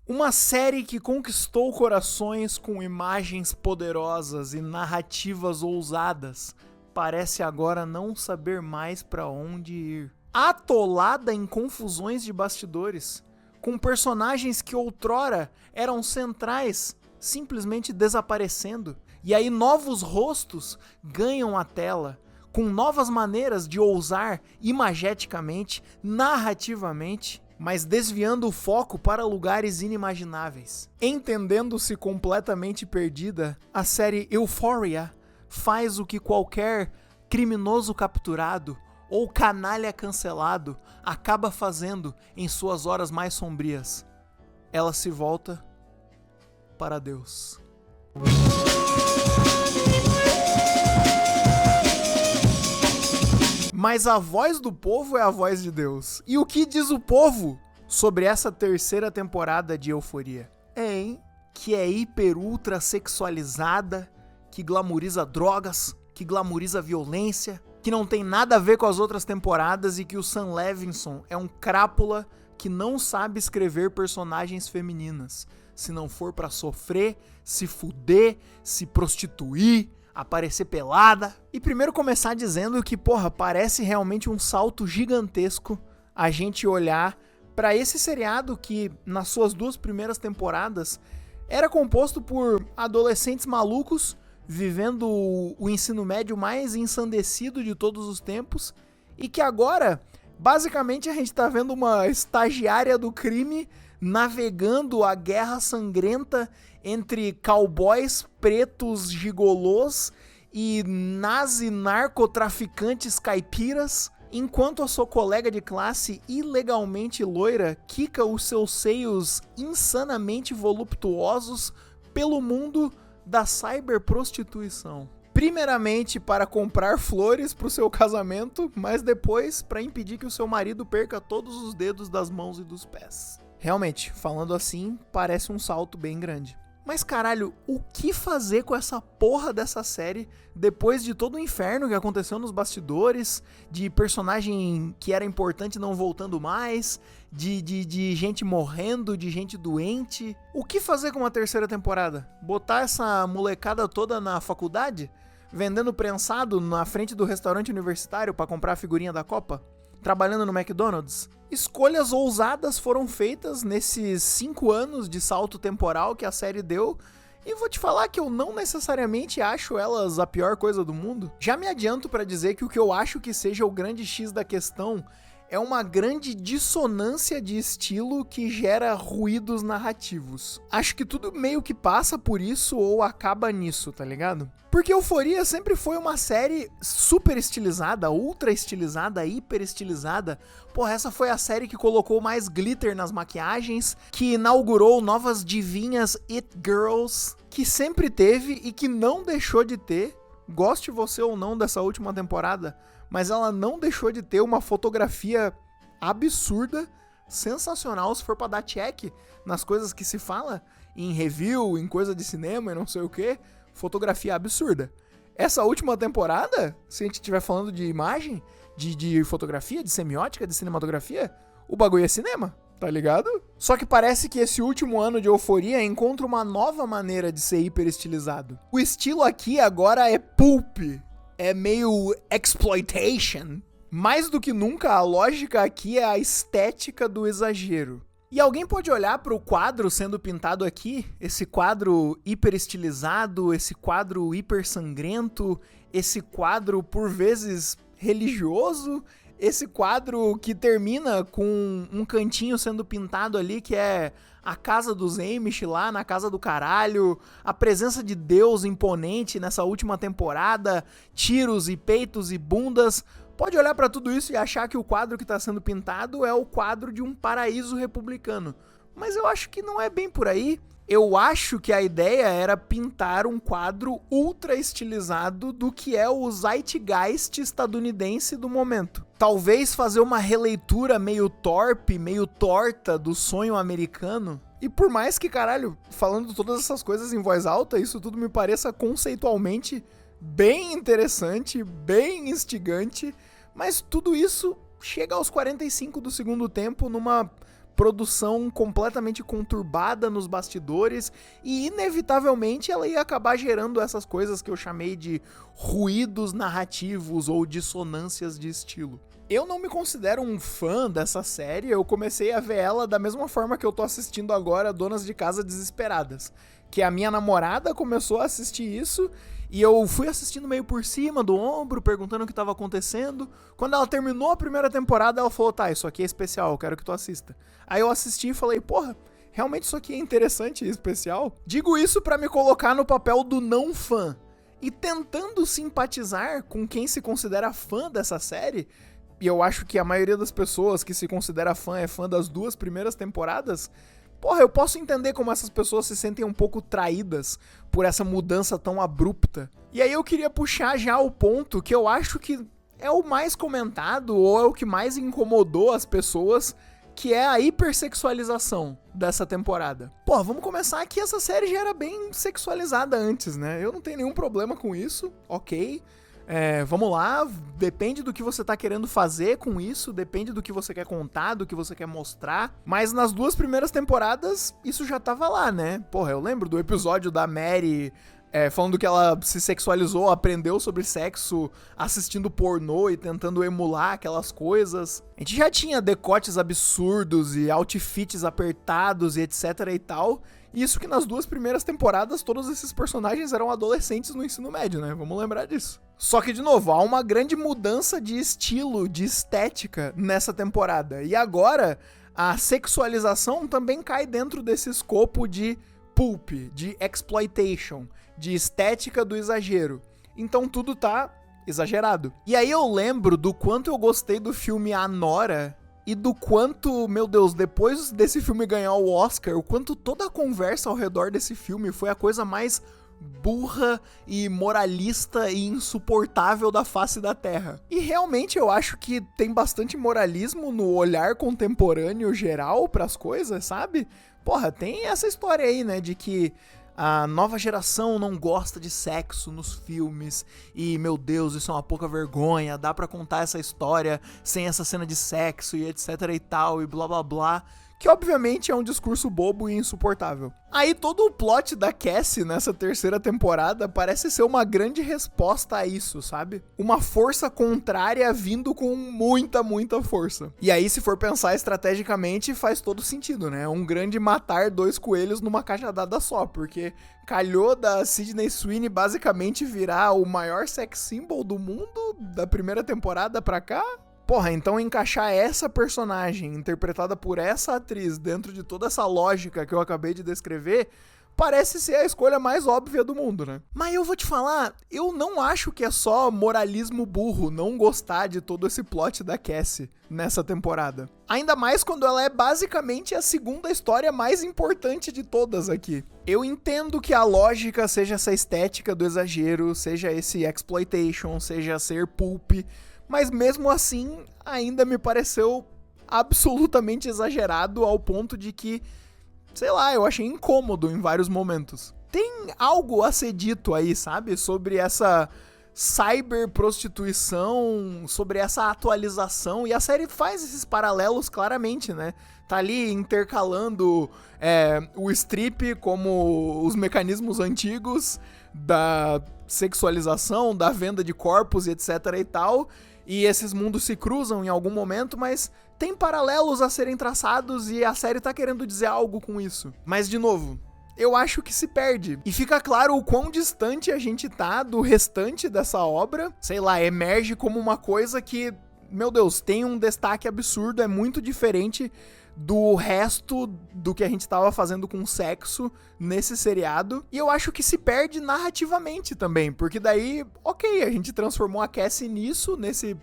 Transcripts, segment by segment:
Uma série que conquistou corações com imagens poderosas e narrativas ousadas parece agora não saber mais para onde ir. Atolada em confusões de bastidores, com personagens que outrora eram centrais simplesmente desaparecendo, e aí novos rostos ganham a tela, com novas maneiras de ousar imageticamente, narrativamente, mas desviando o foco para lugares inimagináveis. Entendendo-se completamente perdida, a série Euphoria faz o que qualquer criminoso capturado ou canalha cancelado acaba fazendo em suas horas mais sombrias. Ela se volta para Deus. Mas a voz do povo é a voz de Deus. E o que diz o povo sobre essa terceira temporada de Euforia? Que é hiper ultra sexualizada, que glamoriza drogas, que glamoriza violência, que não tem nada a ver com as outras temporadas e que o Sam Levinson é um crápula que não sabe escrever personagens femininas. Se não for pra sofrer, se fuder, se prostituir, aparecer pelada. E primeiro começar dizendo que, parece realmente um salto gigantesco a gente olhar pra esse seriado que, nas suas 2 primeiras temporadas, era composto por adolescentes malucos vivendo o ensino médio mais ensandecido de todos os tempos e que agora, basicamente, a gente tá vendo uma estagiária do crime navegando a guerra sangrenta entre cowboys pretos gigolôs e nazi-narcotraficantes caipiras, enquanto a sua colega de classe ilegalmente loira quica os seus seios insanamente voluptuosos pelo mundo da cyberprostituição. Primeiramente para comprar flores para o seu casamento, mas depois para impedir que o seu marido perca todos os dedos das mãos e dos pés. Realmente, falando assim, parece um salto bem grande. Mas caralho, o que fazer com essa porra dessa série depois de todo o inferno que aconteceu nos bastidores, de personagem que era importante não voltando mais, de gente morrendo, de gente doente? O que fazer com uma terceira temporada? Botar essa molecada toda na faculdade? Vendendo prensado na frente do restaurante universitário pra comprar a figurinha da Copa? Trabalhando no McDonald's? Escolhas ousadas foram feitas nesses 5 anos de salto temporal que a série deu, e vou te falar que eu não necessariamente acho elas a pior coisa do mundo. Já me adianto pra dizer que o que eu acho que seja o grande X da questão é uma grande dissonância de estilo que gera ruídos narrativos. Acho que tudo meio que passa por isso ou acaba nisso, tá ligado? Porque Euphoria sempre foi uma série super estilizada, ultra estilizada, hiper estilizada. Essa foi a série que colocou mais glitter nas maquiagens, que inaugurou novas divinhas It Girls, que sempre teve e que não deixou de ter, goste você ou não dessa última temporada, mas ela não deixou de ter uma fotografia absurda, sensacional, se for pra dar check nas coisas que se fala, em review, em coisa de cinema e não sei o que, fotografia absurda. Essa última temporada, se a gente estiver falando de imagem, de fotografia, de semiótica, de cinematografia, o bagulho é cinema, tá ligado? Só que parece que esse último ano de Euforia encontra uma nova maneira de ser hiper estilizado. O estilo aqui agora é pulp, é meio exploitation. Mais do que nunca, a lógica aqui é a estética do exagero. E alguém pode olhar para o quadro sendo pintado aqui, esse quadro hiper estilizado, esse quadro hiper sangrento, esse quadro por vezes religioso, esse quadro que termina com um cantinho sendo pintado ali que é a casa dos Amish lá na casa do caralho, a presença de Deus imponente nessa última temporada, tiros e peitos e bundas. Pode olhar pra tudo isso e achar que o quadro que tá sendo pintado é o quadro de um paraíso republicano. Mas eu acho que não é bem por aí. Eu acho que a ideia era pintar um quadro ultra estilizado do que é o zeitgeist estadunidense do momento. Talvez fazer uma releitura meio torpe, meio torta do sonho americano. E por mais que, caralho, falando todas essas coisas em voz alta, isso tudo me pareça conceitualmente bem interessante, bem instigante, mas tudo isso chega aos 45 do segundo tempo numa produção completamente conturbada nos bastidores e, inevitavelmente, ela ia acabar gerando essas coisas que eu chamei de ruídos narrativos ou dissonâncias de estilo. Eu não me considero um fã dessa série, eu comecei a ver ela da mesma forma que eu tô assistindo agora Donas de Casa Desesperadas, que a minha namorada começou a assistir isso e eu fui assistindo meio por cima do ombro, perguntando o que tava acontecendo. Quando ela terminou a primeira temporada, ela falou, tá, isso aqui é especial, eu quero que tu assista. Aí eu assisti e falei, porra, realmente isso aqui é interessante e especial? Digo isso pra me colocar no papel do não fã. E tentando simpatizar com quem se considera fã dessa série, e eu acho que a maioria das pessoas que se considera fã é fã das 2 primeiras temporadas, porra, eu posso entender como essas pessoas se sentem um pouco traídas por essa mudança tão abrupta. E aí eu queria puxar já o ponto que eu acho que é o mais comentado ou é o que mais incomodou as pessoas, que é a hipersexualização dessa temporada. Pô, vamos começar que essa série já era bem sexualizada antes, né? Eu não tenho nenhum problema com isso, ok. Vamos lá, depende do que você tá querendo fazer com isso, depende do que você quer contar, do que você quer mostrar, mas nas 2 primeiras temporadas isso já tava lá, né? Porra, eu lembro do episódio da Mary falando que ela se sexualizou, aprendeu sobre sexo assistindo pornô e tentando emular aquelas coisas. A gente já tinha decotes absurdos e outfits apertados e etc e tal. Isso que nas 2 primeiras temporadas todos esses personagens eram adolescentes no ensino médio, né? Vamos lembrar disso. Só que, de novo, há uma grande mudança de estilo, de estética nessa temporada. E agora, a sexualização também cai dentro desse escopo de pulp, de exploitation, de estética do exagero. Então tudo tá exagerado. E aí eu lembro do quanto eu gostei do filme A Nora e do quanto, meu Deus, depois desse filme ganhar o Oscar, o quanto toda a conversa ao redor desse filme foi a coisa mais burra e moralista e insuportável da face da Terra. E realmente eu acho que tem bastante moralismo no olhar contemporâneo geral pras coisas, sabe? Porra, tem essa história aí, né, de que a nova geração não gosta de sexo nos filmes e, meu Deus, isso é uma pouca vergonha, dá pra contar essa história sem essa cena de sexo e etc e tal e blá blá blá, que obviamente é um discurso bobo e insuportável. Aí todo o plot da Cassie nessa 3ª temporada parece ser uma grande resposta a isso, sabe? Uma força contrária vindo com muita força. E aí, se for pensar estrategicamente, faz todo sentido, né? Um grande matar 2 coelhos numa cajadada só, porque calhou da Sydney Sweeney basicamente virar o maior sex symbol do mundo da primeira temporada pra cá. Porra, então encaixar essa personagem interpretada por essa atriz dentro de toda essa lógica que eu acabei de descrever parece ser a escolha mais óbvia do mundo, né? Mas eu vou te falar, eu não acho que é só moralismo burro não gostar de todo esse plot da Cassie nessa temporada. Ainda mais quando ela é basicamente a 2ª história mais importante de todas aqui. Eu entendo que a lógica seja essa estética do exagero, seja esse exploitation, seja ser pulp, mas mesmo assim, ainda me pareceu absolutamente exagerado ao ponto de que, sei lá, eu achei incômodo em vários momentos. Tem algo a ser dito aí, sabe? Sobre essa cyberprostituição, sobre essa atualização, e a série faz esses paralelos claramente, né? Tá ali intercalando o strip como os mecanismos antigos da sexualização, da venda de corpos e etc e tal. E esses mundos se cruzam em algum momento, mas tem paralelos a serem traçados e a série tá querendo dizer algo com isso. Mas, de novo, eu acho que se perde. E fica claro o quão distante a gente tá do restante dessa obra. Sei lá, emerge como uma coisa que, meu Deus, tem um destaque absurdo, é muito diferente do resto do que a gente tava fazendo com sexo nesse seriado. E eu acho que se perde narrativamente também, porque daí, ok, a gente transformou a Cassie nisso, nesse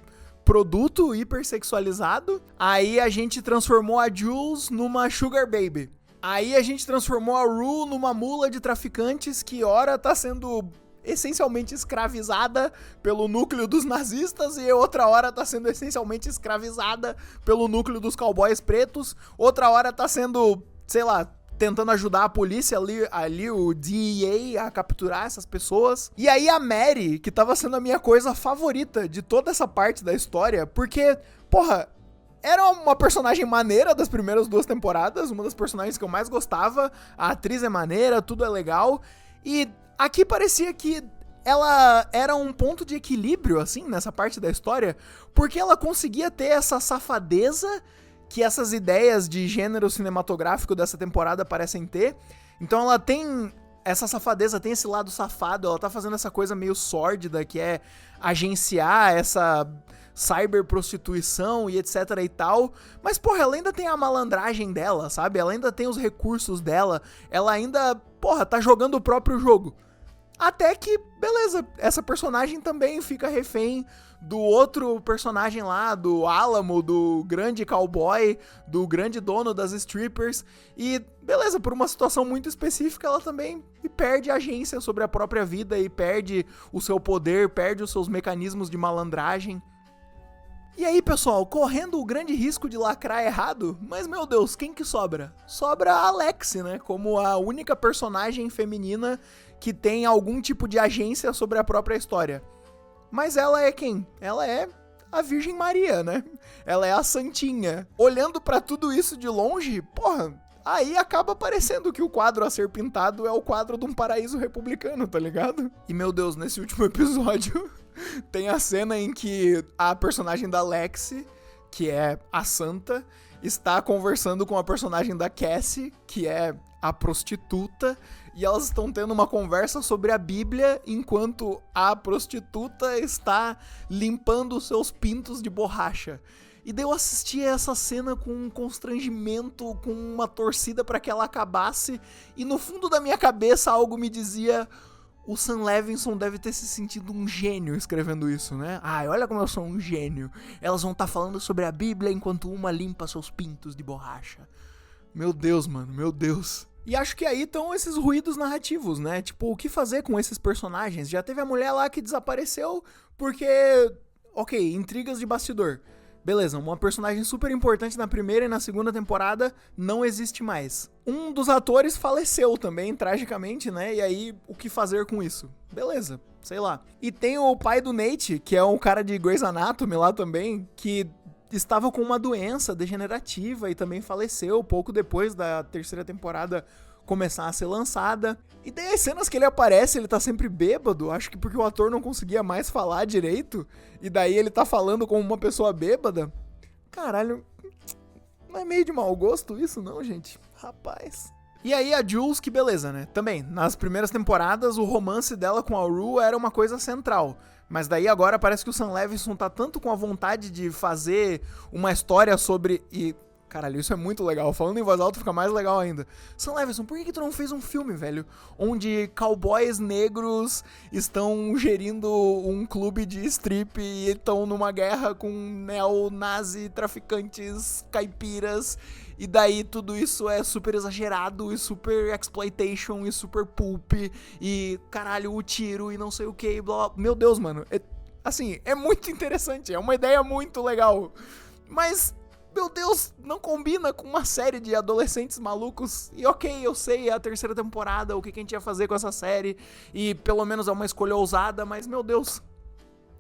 produto hipersexualizado. Aí a gente transformou a Jules numa sugar baby. Aí a gente transformou a Rue numa mula de traficantes que ora tá sendo essencialmente escravizada pelo núcleo dos nazistas e outra hora tá sendo essencialmente escravizada pelo núcleo dos cowboys pretos, outra hora tá sendo, sei lá, tentando ajudar a polícia ali o DEA a capturar essas pessoas. E aí a Mary, que tava sendo a minha coisa favorita de toda essa parte da história, porque, porra, era uma personagem maneira das primeiras 2 temporadas, uma das personagens que eu mais gostava, a atriz é maneira, tudo é legal, e aqui parecia que ela era um ponto de equilíbrio, assim, nessa parte da história, porque ela conseguia ter essa safadeza que essas ideias de gênero cinematográfico dessa temporada parecem ter. Então ela tem essa safadeza, tem esse lado safado, ela tá fazendo essa coisa meio sórdida, que é agenciar essa cyberprostituição e etc e tal. Mas, porra, ela ainda tem a malandragem dela, sabe? Ela ainda tem os recursos dela, ela ainda, porra, tá jogando o próprio jogo. Até que, beleza, essa personagem também fica refém do outro personagem lá, do Alamo, do grande cowboy, do grande dono das strippers. E, beleza, por uma situação muito específica, ela também perde a agência sobre a própria vida e perde o seu poder, perde os seus mecanismos de malandragem. E aí, pessoal, correndo o grande risco de lacrar errado, mas, meu Deus, quem que sobra? Sobra a Alexi, né? Como a única personagem feminina que tem algum tipo de agência sobre a própria história. Mas ela é quem? Ela é a Virgem Maria, né? Ela é a santinha. Olhando pra tudo isso de longe, porra, aí acaba parecendo que o quadro a ser pintado é o quadro de um paraíso republicano, tá ligado? E, meu Deus, nesse último episódio tem a cena em que a personagem da Lexi, que é a santa, está conversando com a personagem da Cassie, que é a prostituta, e elas estão tendo uma conversa sobre a Bíblia enquanto a prostituta está limpando os seus pintos de borracha. E daí eu assisti essa cena com um constrangimento, com uma torcida para que ela acabasse, e no fundo da minha cabeça algo me dizia: o Sam Levinson deve ter se sentido um gênio escrevendo isso, né? Ai, olha como eu sou um gênio. Elas vão estar falando sobre a Bíblia enquanto uma limpa seus pintos de borracha. Meu Deus, mano, meu Deus. E acho que aí estão esses ruídos narrativos, né? Tipo, o que fazer com esses personagens? Já teve a mulher lá que desapareceu porque... Ok, intrigas de bastidor. Beleza, uma personagem super importante na primeira e na segunda temporada não existe mais. Um dos atores faleceu também, tragicamente, né? E aí, o que fazer com isso? Beleza, sei lá. E tem o pai do Nate, que é um cara de Grey's Anatomy lá também, que estava com uma doença degenerativa e também faleceu pouco depois da terceira temporada começar a ser lançada. E daí as cenas que ele aparece, ele tá sempre bêbado, acho que porque o ator não conseguia mais falar direito, e daí ele tá falando como uma pessoa bêbada. Caralho, não é meio de mau gosto isso não, gente? Rapaz. E aí a Jules, que beleza, né? Também, nas primeiras temporadas, o romance dela com a Rue era uma coisa central. Mas daí agora parece que o Sam Levinson tá tanto com a vontade de fazer uma história sobre... E, caralho, isso é muito legal. Falando em voz alta fica mais legal ainda. Sam Levinson, por que tu não fez um filme, velho? Onde cowboys negros estão gerindo um clube de strip e estão numa guerra com neo-nazi traficantes caipiras. E daí tudo isso é super exagerado e super exploitation e super pulp e caralho, o tiro e não sei o que, blá, blá. Meu Deus, mano, assim, é muito interessante, é uma ideia muito legal, mas, meu Deus, não combina com uma série de adolescentes malucos. E ok, eu sei, é a terceira temporada, o que a gente ia fazer com essa série, e pelo menos é uma escolha ousada, mas, meu Deus,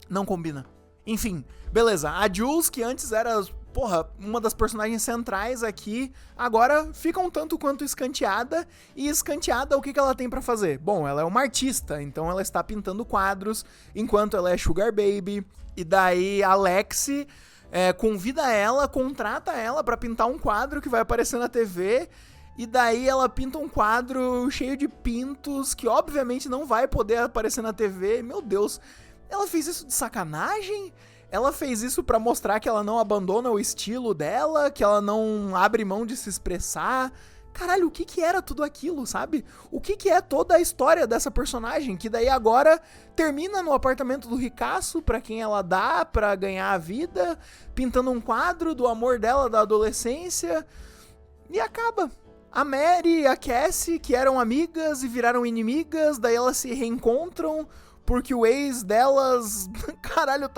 não combina. Enfim, beleza, a Jules, que antes era... Porra, uma das personagens centrais aqui, agora fica um tanto quanto escanteada, e escanteada o que ela tem pra fazer? Bom, ela é uma artista, então ela está pintando quadros, enquanto ela é Sugar Baby, e daí a Lexi convida ela, contrata ela pra pintar um quadro que vai aparecer na TV, e daí ela pinta um quadro cheio de pintos, que obviamente não vai poder aparecer na TV. Meu Deus, ela fez isso de sacanagem? Ela fez isso pra mostrar que ela não abandona o estilo dela, que ela não abre mão de se expressar. Caralho, o que era tudo aquilo, sabe? O que é toda a história dessa personagem, que daí agora termina no apartamento do ricaço, pra quem ela dá pra ganhar a vida, pintando um quadro do amor dela da adolescência, e acaba. A Mary e a Cassie, que eram amigas e viraram inimigas, daí elas se reencontram porque o ex delas, caralho,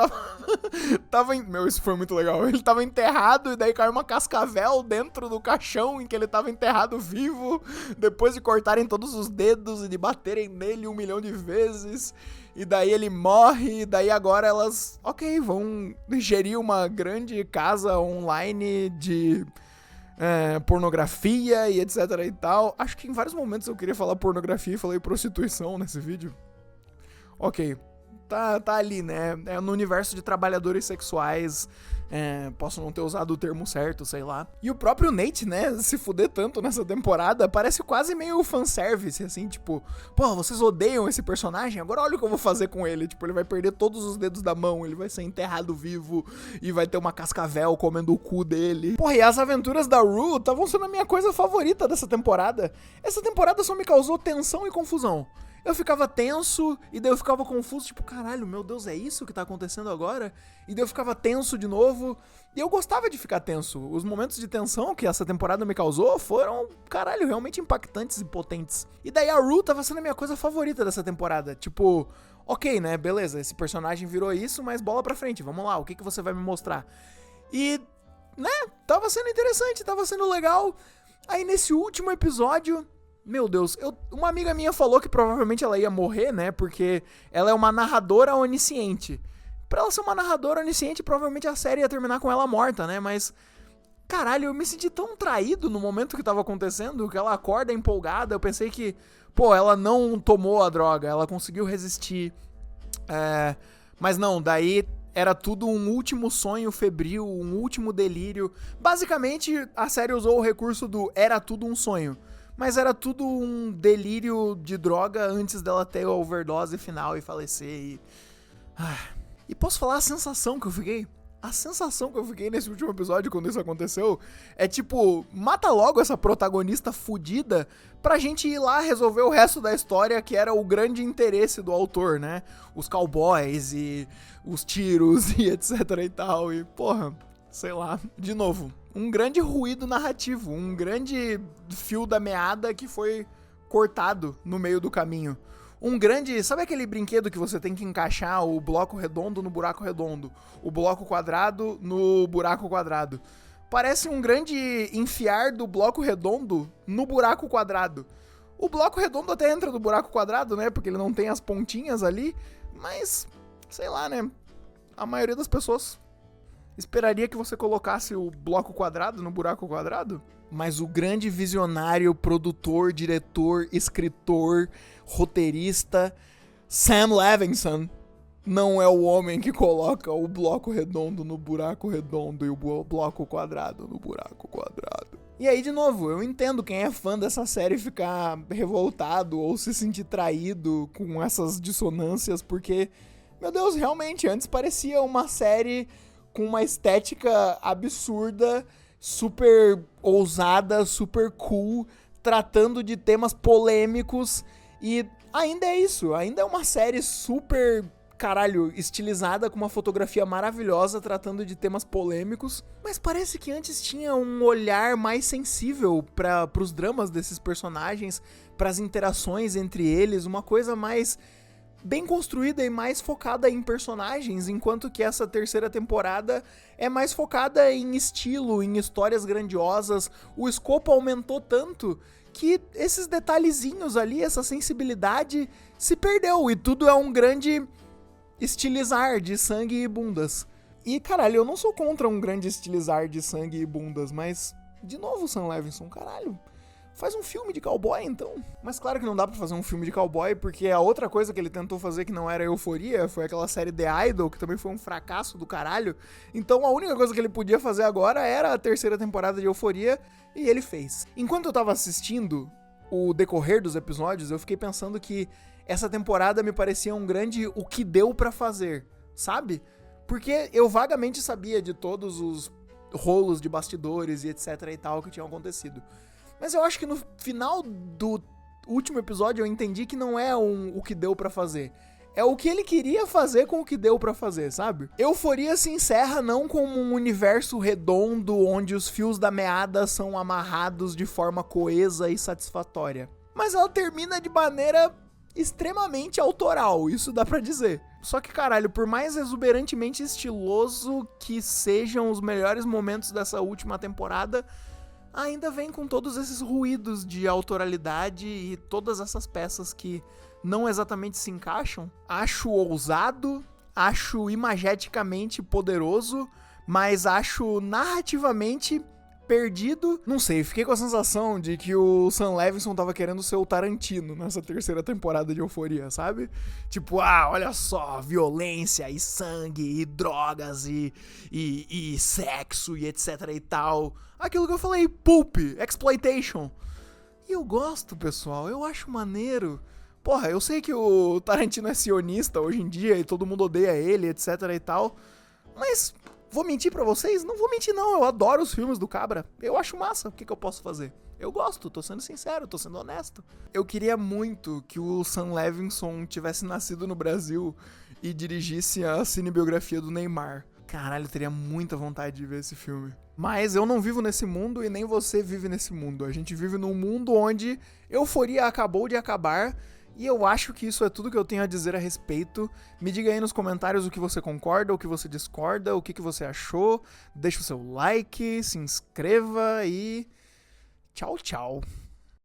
meu, isso foi muito legal. Ele tava enterrado e daí caiu uma cascavel dentro do caixão em que ele tava enterrado vivo, depois de cortarem todos os dedos e de baterem nele 1 milhão de vezes. E daí ele morre, e daí agora elas, ok, vão gerir uma grande casa online de pornografia e etc e tal. Acho que em vários momentos eu queria falar pornografia e falei prostituição nesse vídeo. Ok, tá ali, né? É no universo de trabalhadores sexuais. Posso não ter usado o termo certo, sei lá. E o próprio Nate, né, se fuder tanto nessa temporada, parece quase meio fanservice, assim, tipo, pô, vocês odeiam esse personagem? Agora olha o que eu vou fazer com ele. Tipo, ele vai perder todos os dedos da mão, ele vai ser enterrado vivo e vai ter uma cascavel comendo o cu dele. Porra, e as aventuras da Rue estavam sendo a minha coisa favorita dessa temporada. Essa temporada só me causou tensão e confusão. Eu ficava tenso, e daí eu ficava confuso, tipo, caralho, meu Deus, é isso que tá acontecendo agora? E daí eu ficava tenso de novo, e eu gostava de ficar tenso. Os momentos de tensão que essa temporada me causou foram, caralho, realmente impactantes e potentes. E daí a Rue tava sendo a minha coisa favorita dessa temporada, tipo, ok, né, beleza, esse personagem virou isso, mas bola pra frente, vamos lá, o que você vai me mostrar? E, né, tava sendo interessante, tava sendo legal. Aí nesse último episódio... Meu Deus, uma amiga minha falou que provavelmente ela ia morrer, né? Porque ela é uma narradora onisciente. Pra ela ser uma narradora onisciente, provavelmente a série ia terminar com ela morta, né? Mas, caralho, eu me senti tão traído no momento que tava acontecendo, que ela acorda empolgada. Eu pensei que, pô, ela não tomou a droga, ela conseguiu resistir. Mas não, daí era tudo um último sonho febril, um último delírio. Basicamente, a série usou o recurso do era tudo um sonho. Mas era tudo um delírio de droga antes dela ter a overdose final e falecer. E posso falar a sensação que eu fiquei? A sensação que eu fiquei nesse último episódio quando isso aconteceu é tipo, mata logo essa protagonista fudida pra gente ir lá resolver o resto da história, que era o grande interesse do autor, né? Os cowboys e os tiros e etc e tal. E porra, sei lá, de novo, um grande ruído narrativo, um grande fio da meada que foi cortado no meio do caminho. Um grande... Sabe aquele brinquedo que você tem que encaixar o bloco redondo no buraco redondo, o bloco quadrado no buraco quadrado? Parece um grande enfiar do bloco redondo no buraco quadrado. O bloco redondo até entra no buraco quadrado, né? Porque ele não tem as pontinhas ali, mas... sei lá, né? A maioria das pessoas... esperaria que você colocasse o bloco quadrado no buraco quadrado? Mas o grande visionário, produtor, diretor, escritor, roteirista, Sam Levinson, não é o homem que coloca o bloco redondo no buraco redondo e o bloco quadrado no buraco quadrado. E aí, de novo, eu entendo quem é fã dessa série ficar revoltado ou se sentir traído com essas dissonâncias, porque, meu Deus, realmente, antes parecia uma série com uma estética absurda, super ousada, super cool, tratando de temas polêmicos, e ainda é isso, ainda é uma série super, caralho, estilizada, com uma fotografia maravilhosa, tratando de temas polêmicos, mas parece que antes tinha um olhar mais sensível para os dramas desses personagens, para as interações entre eles, uma coisa mais bem construída e mais focada em personagens, enquanto que essa terceira temporada é mais focada em estilo, em histórias grandiosas. O escopo aumentou tanto que esses detalhezinhos ali, essa sensibilidade se perdeu, e tudo é um grande estilizar de sangue e bundas. E caralho, eu não sou contra um grande estilizar de sangue e bundas, mas de novo, Sam Levinson, caralho, faz um filme de cowboy, então. Mas claro que não dá pra fazer um filme de cowboy, porque a outra coisa que ele tentou fazer que não era Euforia foi aquela série The Idol, que também foi um fracasso do caralho. Então a única coisa que ele podia fazer agora era a terceira temporada de Euforia, e ele fez. Enquanto eu tava assistindo o decorrer dos episódios, eu fiquei pensando que essa temporada me parecia um grande o que deu pra fazer, sabe? Porque eu vagamente sabia de todos os rolos de bastidores e etc e tal que tinham acontecido. Mas eu acho que no final do último episódio eu entendi que não é o que deu pra fazer. É o que ele queria fazer com o que deu pra fazer, sabe? Euforia se encerra não como um universo redondo onde os fios da meada são amarrados de forma coesa e satisfatória. Mas ela termina de maneira extremamente autoral, isso dá pra dizer. Só que, caralho, por mais exuberantemente estiloso que sejam os melhores momentos dessa última temporada, ainda vem com todos esses ruídos de autoralidade e todas essas peças que não exatamente se encaixam. Acho ousado, acho imageticamente poderoso, mas acho narrativamente perdido. Não sei, fiquei com a sensação de que o Sam Levinson tava querendo ser o Tarantino nessa terceira temporada de Euphoria, sabe? Tipo, olha só, violência e sangue e drogas e sexo e etc e tal. Aquilo que eu falei, pulp, exploitation. E eu gosto, pessoal, eu acho maneiro. Porra, eu sei que o Tarantino é sionista hoje em dia e todo mundo odeia ele, etc e tal, mas vou mentir pra vocês? Não vou mentir não, eu adoro os filmes do Cabra, eu acho massa, o que eu posso fazer? Eu gosto, tô sendo sincero, tô sendo honesto. Eu queria muito que o Sam Levinson tivesse nascido no Brasil e dirigisse a cinebiografia do Neymar. Caralho, eu teria muita vontade de ver esse filme. Mas eu não vivo nesse mundo e nem você vive nesse mundo. A gente vive num mundo onde Euphoria acabou de acabar. E eu acho que isso é tudo que eu tenho a dizer a respeito. Me diga aí nos comentários o que você concorda, o que você discorda, o que você achou. Deixa o seu like, se inscreva e tchau, tchau.